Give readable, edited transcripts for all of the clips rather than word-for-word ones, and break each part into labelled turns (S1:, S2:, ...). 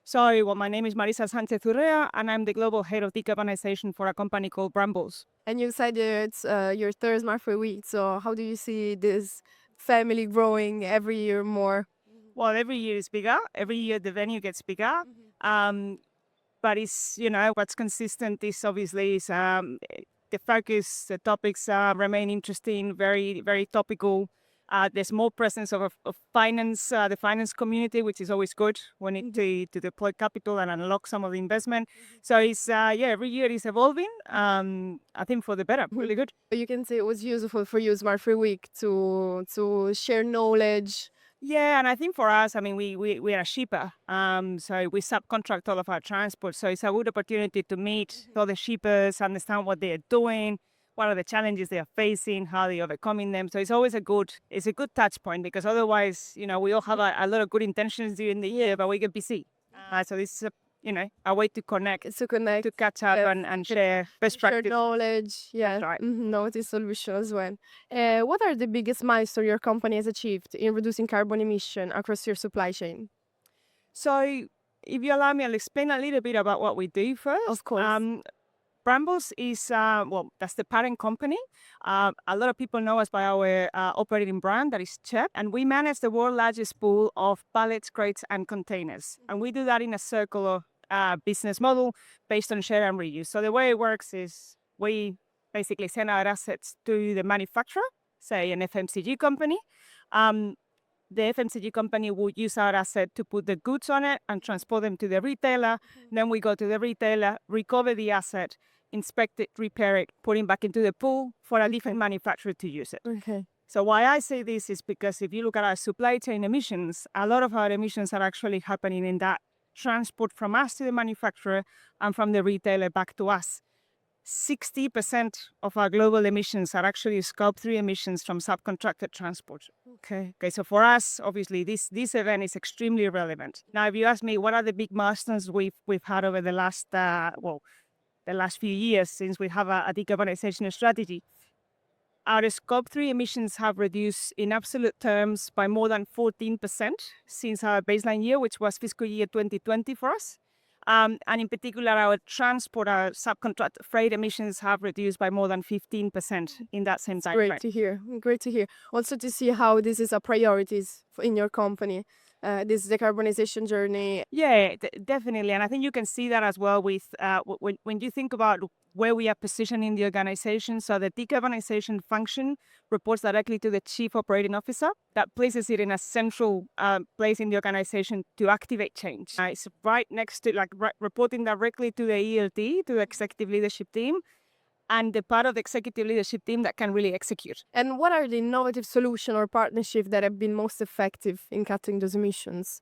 S1: So, well, my name is Marisa Sanchez Urrea, and I'm the global head of decarbonization for a company called Brambles.
S2: And you said it's your third Smart for Week. So how do you see this family growing every year more?
S1: Well, every year is bigger. Every year the venue gets bigger. Um, but it's, what's consistent is obviously the focus, the topics remain interesting, very, very topical. There's more presence of finance, the finance community, which is always good. We need to deploy capital and unlock some of the investment. So it's, every year is evolving. I think for the better, really good.
S2: You can say it was useful for you, Smart for Week, to share knowledge.
S1: Yeah, and I think for us, I mean, we are a shipper, so we subcontract all of our transport. So it's a good opportunity to meet all the shippers, understand what they are doing, what are the challenges they are facing, how they are overcoming them. So it's a good touch point because otherwise, we all have a lot of good intentions during the year, but we get busy. So this is a way to connect,
S2: To connect,
S1: to catch up and share best
S2: share
S1: practice.
S2: knowledge, yeah,
S1: Right.
S2: notice solution as well. What are the biggest milestones your company has achieved in reducing carbon emission across your supply chain?
S1: So if you allow me, I'll explain a little bit about what we do first.
S2: Of course.
S1: Brambles is, that's the parent company. A lot of people know us by our operating brand, that is CHEP, and we manage the world's largest pool of pallets, crates, and containers. And we do that in a circular business model based on share and reuse. So the way it works is we basically send our assets to the manufacturer, say an FMCG company. The FMCG company will use our asset to put the goods on it and transport them to the retailer. Then we go to the retailer, recover the asset, inspect it, repair it, put it back into the pool for a different manufacturer to use it.
S2: Okay.
S1: So why I say this is because if you look at our supply chain emissions, a lot of our emissions are actually happening in that transport from us to the manufacturer and from the retailer back to us. 60% of our global emissions are actually Scope 3 emissions from subcontracted transport. Okay, so for us, obviously, this event is extremely relevant. Now, if you ask me, what are the big milestones we've had over the last, the last few years since we have a decarbonization strategy? Our Scope 3 emissions have reduced in absolute terms by more than 14% since our baseline year, which was fiscal year 2020 for us. And in particular, our transport, our subcontract freight emissions have reduced by more than 15% in that same time frame.
S2: Great to hear. Great to hear. Also to see how this is a priorities in your company, this decarbonization journey.
S1: Yeah, definitely. And I think you can see that as well with when you think about where we are positioning the organization. So the decarbonization function reports directly to the chief operating officer. That places it in a central place in the organization to activate change. It's right next to, reporting directly to the ELT, to the executive leadership team, and the part of the executive leadership team that can really execute.
S2: And what are the innovative solution or partnership that have been most effective in cutting those emissions?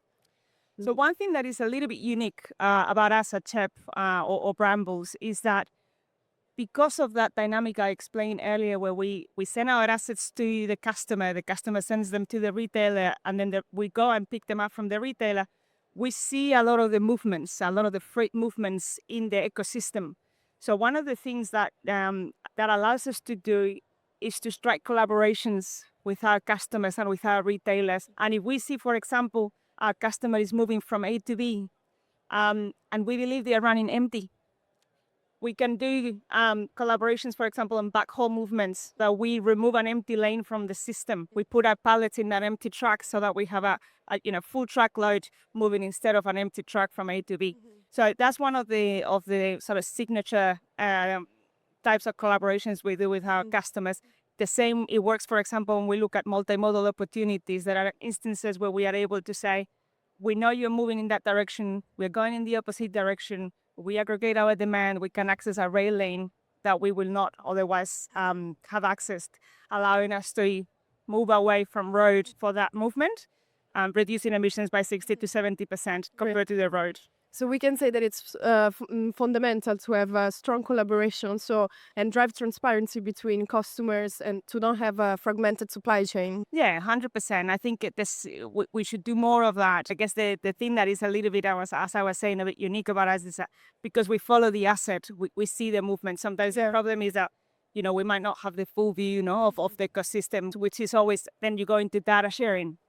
S1: So one thing that is a little bit unique about us at CHEP or Brambles is that because of that dynamic I explained earlier, where we send our assets to the customer sends them to the retailer, and then we go and pick them up from the retailer, we see a lot of the movements, a lot of the freight movements in the ecosystem. So one of the things that that allows us to do is to strike collaborations with our customers and with our retailers. And if we see, for example, our customer is moving from A to B, and we believe they are running empty, we can do collaborations, for example, on backhaul movements, that we remove an empty lane from the system. We put our pallets in that empty truck so that we have a full truckload moving instead of an empty truck from A to B. So that's one of the sort of signature types of collaborations we do with our customers. The same, it works, for example, when we look at multimodal opportunities. There are instances where we are able to say, we know you're moving in that direction, we're going in the opposite direction, we aggregate our demand, we can access a rail lane that we will not otherwise have accessed, allowing us to move away from road for that movement, reducing emissions by 60 to 70% compared to the road.
S2: So we can say that it's fundamental to have a strong collaboration, and drive transparency between customers and to not have a fragmented supply chain.
S1: Yeah, 100%. I think we should do more of that. I guess the thing that is a little bit, as I was saying, a bit unique about us is that because we follow the asset, we see the movement. Sometimes the problem is that, we might not have the full view, of the ecosystem, which is always, then you go into data sharing.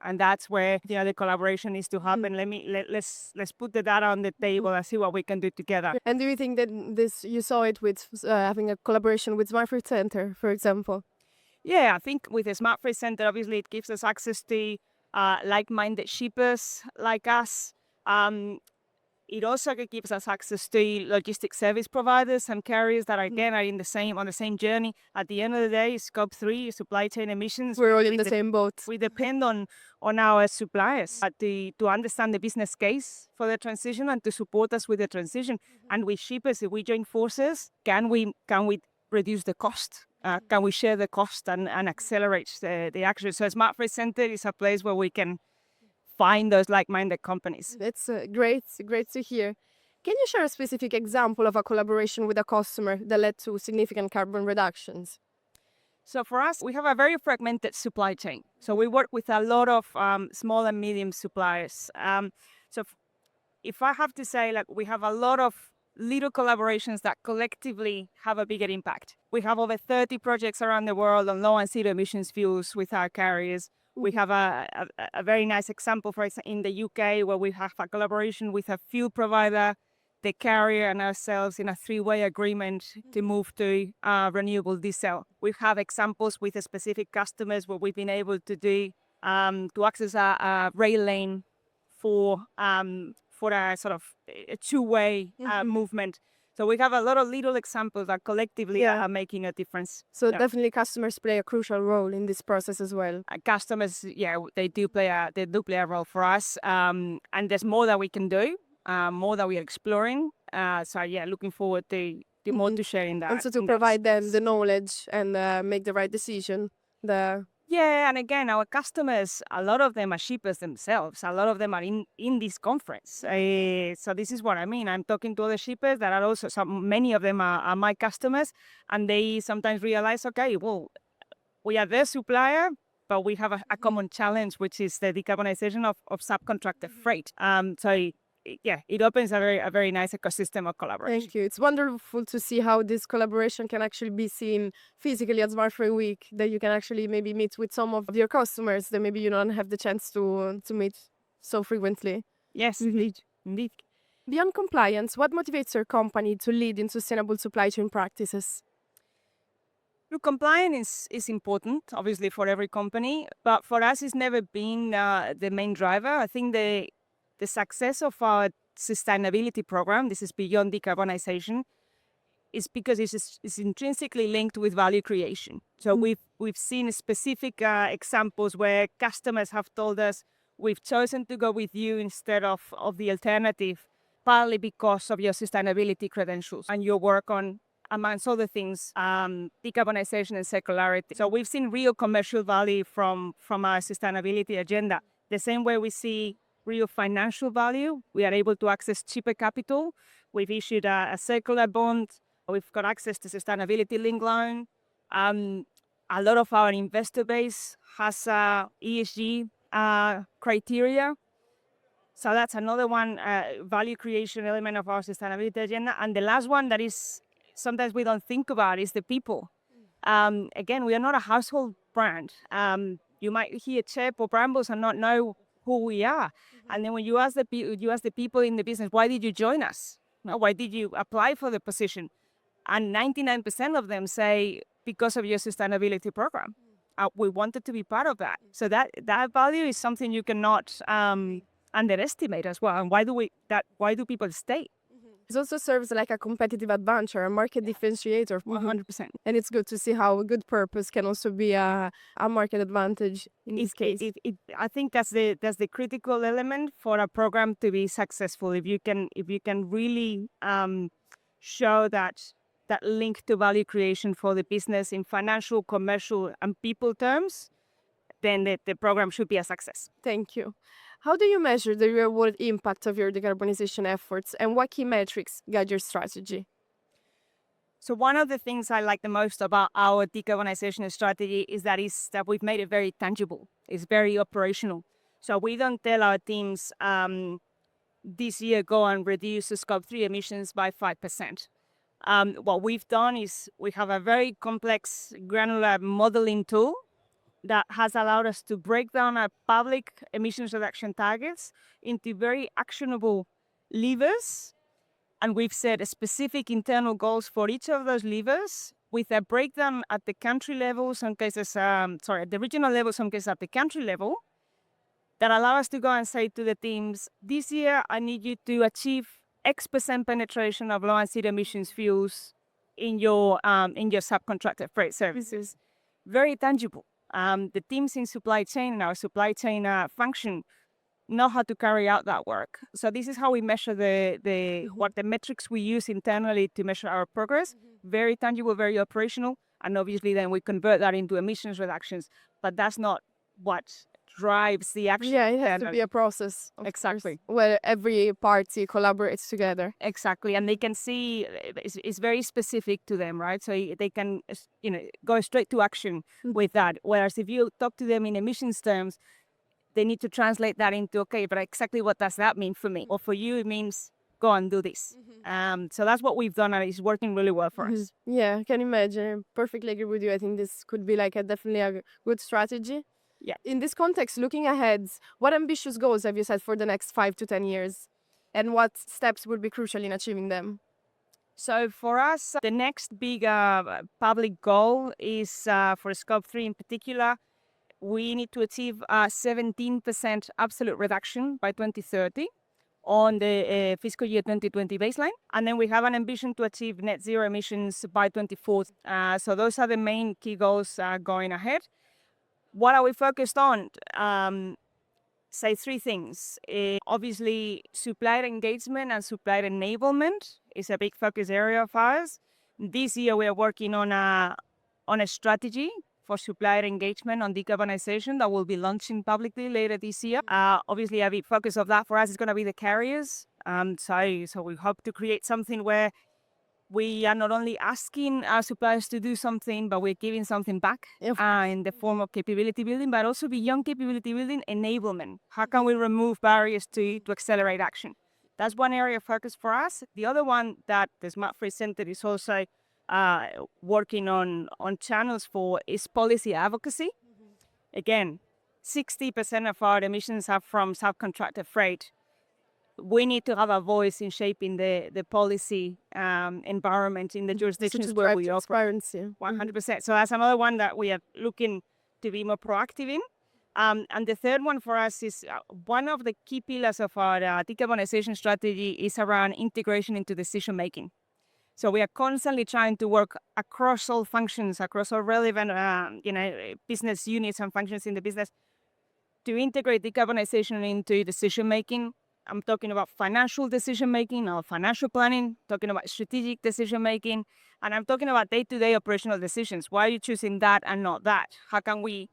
S1: And that's where the collaboration needs to happen. Let's put the data on the table and see what we can do together.
S2: And do you think that you saw it with having a collaboration with Smart Fruit Center, for example?
S1: Yeah, I think with the Smart Fruit Center, obviously it gives us access to like-minded shippers like us. It also gives us access to logistic service providers and carriers that again are on the same journey. At the end of the day, Scope 3, supply chain emissions.
S2: We're all in the same boat.
S1: We depend on our suppliers to understand the business case for the transition and to support us with the transition. And with shippers, if we join forces, can we reduce the cost? Can we share the cost and accelerate the action? So Smart Freight Center is a place where we can find those like-minded companies.
S2: That's great to hear. Can you share a specific example of a collaboration with a customer that led to significant carbon reductions?
S1: So for us, we have a very fragmented supply chain. So we work with a lot of small and medium suppliers. If I have to say, like, we have a lot of little collaborations that collectively have a bigger impact. We have over 30 projects around the world on low and zero emissions fuels with our carriers. We have a very nice example, for example, in the UK, where we have a collaboration with a fuel provider, the carrier, and ourselves in a three-way agreement to move to renewable diesel. We have examples with specific customers where we've been able to do to access a rail lane for a sort of a two-way movement. So we have a lot of little examples that collectively are making a difference.
S2: So definitely customers play a crucial role in this process as well.
S1: Customers, they do play a role for us. And there's more that we can do, more that we are exploring. Looking forward to more to sharing that.
S2: Also to provide them the knowledge and make the right decision.
S1: Yeah, and again, our customers, a lot of them are shippers themselves. A lot of them are in this conference. So this is what I mean. I'm talking to other shippers that are also, many of them are my customers, and they sometimes realize, okay, well, we are their supplier, but we have a common challenge, which is the decarbonization of subcontracted freight. It opens a very nice ecosystem of collaboration.
S2: Thank you. It's wonderful to see how this collaboration can actually be seen physically at Smart Freight Week, that you can actually maybe meet with some of your customers that maybe you don't have the chance to meet so frequently.
S1: Yes, indeed.
S2: Beyond compliance, what motivates your company to lead in sustainable supply chain practices?
S1: Look, compliance is important, obviously, for every company, but for us, it's never been the main driver. I think the success of our sustainability program, this is beyond decarbonization, is because it's intrinsically linked with value creation. So we've seen specific examples where customers have told us, we've chosen to go with you instead of the alternative, partly because of your sustainability credentials and your work on, amongst other things, decarbonization and circularity. So we've seen real commercial value from our sustainability agenda. The same way we see real financial value. We are able to access cheaper capital. We've issued a circular bond. We've got access to sustainability linked loan. A lot of our investor base has ESG criteria. So that's another one value creation element of our sustainability agenda. And the last one that is sometimes we don't think about is the people. Again, we are not a household brand. You might hear CHEP or Brambles and not know who we are. And then when you ask the people in the business, why did you join us? Why did you apply for the position? And 99% of them say, because of your sustainability program. We wanted to be part of that. So that value is something you cannot underestimate as well. And why do people stay?
S2: It also serves like a competitive advantage, a market differentiator.
S1: 100%.
S2: And it's good to see how a good purpose can also be a market advantage in this case.
S1: I think that's the critical element for a program to be successful. If you can really show that link to value creation for the business in financial, commercial, and people terms, then the program should be a success.
S2: Thank you. How do you measure the real-world impact of your decarbonization efforts, and what key metrics guide your strategy?
S1: So one of the things I like the most about our decarbonization strategy is that we've made it very tangible. It's very operational. So we don't tell our teams this year go and reduce the Scope 3 emissions by 5%. What we've done is we have a very complex granular modeling tool that has allowed us to break down our public emissions reduction targets into very actionable levers. And we've set specific internal goals for each of those levers with a breakdown at the country level, some cases, at the regional level, some cases at the country level, that allow us to go and say to the teams, this year I need you to achieve X% penetration of low and zero emissions fuels in your subcontracted freight services. Very tangible. The teams in supply chain and our supply chain function know how to carry out that work. So this is how we measure what the metrics we use internally to measure our progress. Very tangible, very operational, and obviously then we convert that into emissions reductions. But that's not what drives the action.
S2: Yeah, it has to be a process.
S1: Exactly.
S2: Where every party collaborates together.
S1: Exactly, and they can see it's very specific to them, right? So they can go straight to action with that. Whereas if you talk to them in emissions terms, they need to translate that into, okay, but exactly what does that mean for me? Or for you, it means go and do this. So that's what we've done, and it's working really well for us.
S2: Yeah, I can imagine. Perfectly agree with you. I think this could be like definitely a good strategy.
S1: Yeah.
S2: In this context, looking ahead, what ambitious goals have you set for the next 5 to 10 years? And what steps would be crucial in achieving them?
S1: So for us, the next big public goal is for Scope 3 in particular. We need to achieve a 17% absolute reduction by 2030 on the fiscal year 2020 baseline. And then we have an ambition to achieve net zero emissions by 2040. So those are the main key goals going ahead. What are we focused on? Say three things. Obviously, supplier engagement and supplier enablement is a big focus area of ours. This year, we are working on a strategy for supplier engagement on decarbonization that will be launching publicly later this year. Obviously, a big focus of that for us is going to be the carriers. So we hope to create something where we are not only asking our suppliers to do something, but we're giving something back in the form of capability building, but also beyond capability building, enablement. How can we remove barriers to accelerate action? That's one area of focus for us. The other one that the Smart Freight Center is also working on channels for is policy advocacy. Again, 60% of our emissions are from subcontracted freight. We need to have a voice in shaping the policy environment in the jurisdictions where we operate. 100%. So that's another one that we are looking to be more proactive in. And the third one for us is one of the key pillars of our decarbonization strategy is around integration into decision making. So we are constantly trying to work across all functions, across all relevant business units and functions in the business to integrate decarbonization into decision making. I'm talking about financial decision making or financial planning, talking about strategic decision making, and I'm talking about day-to-day operational decisions. Why are you choosing that and not that? How can we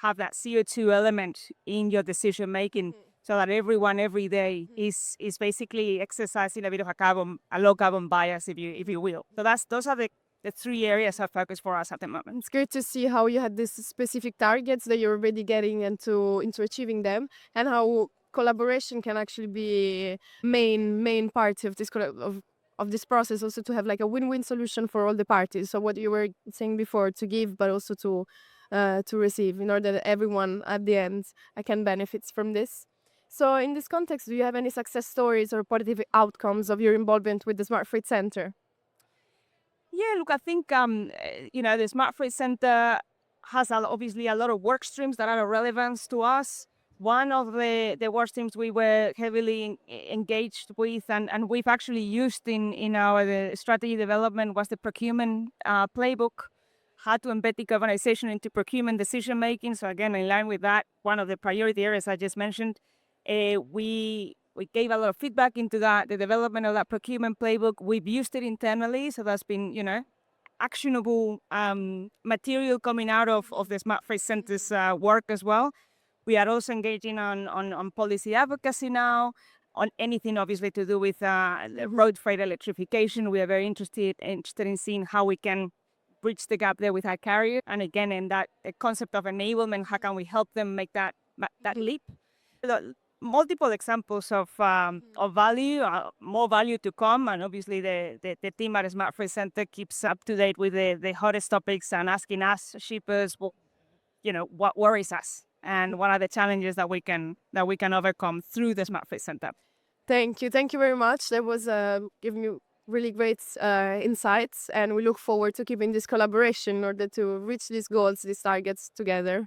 S1: have that CO2 element in your decision making so that everyone every day is basically exercising a bit of a low carbon bias, if you will. So those are the three areas of focus for us at the moment.
S2: It's great to see how you had these specific targets that you're already getting into achieving them, and how collaboration can actually be main part of this of this process, also to have like a win-win solution for all the parties. So what you were saying before, to give but also to receive, in order that everyone at the end can benefit from this. So in this context, do you have any success stories or positive outcomes of your involvement with the Smart Freight Center?
S1: Yeah, look, I think the Smart Freight Center has obviously a lot of work streams that are of relevance to us. One of the work streams we were heavily engaged with and we've actually used in our strategy development was the procurement playbook, how to embed decarbonization into procurement decision making. So again, in line with that, one of the priority areas I just mentioned, we gave a lot of feedback into that, the development of that procurement playbook. We've used it internally, so that's been, actionable material coming out of the Smart Freight Center's work as well. We are also engaging on policy advocacy now, on anything obviously to do with road freight electrification. We are very interested in seeing how we can bridge the gap there with our carrier. And again, in that concept of enablement, how can we help them make that leap? Multiple examples of value, more value to come, and obviously the team at Smart Freight Center keeps up to date with the hottest topics and asking us shippers, well, what worries us and what are the challenges that we can overcome through the Smart Fleet Center.
S2: Thank you very much. That was giving you really great insights, and we look forward to keeping this collaboration in order to reach these goals, these targets together.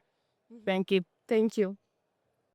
S1: Thank you.
S2: Thank you.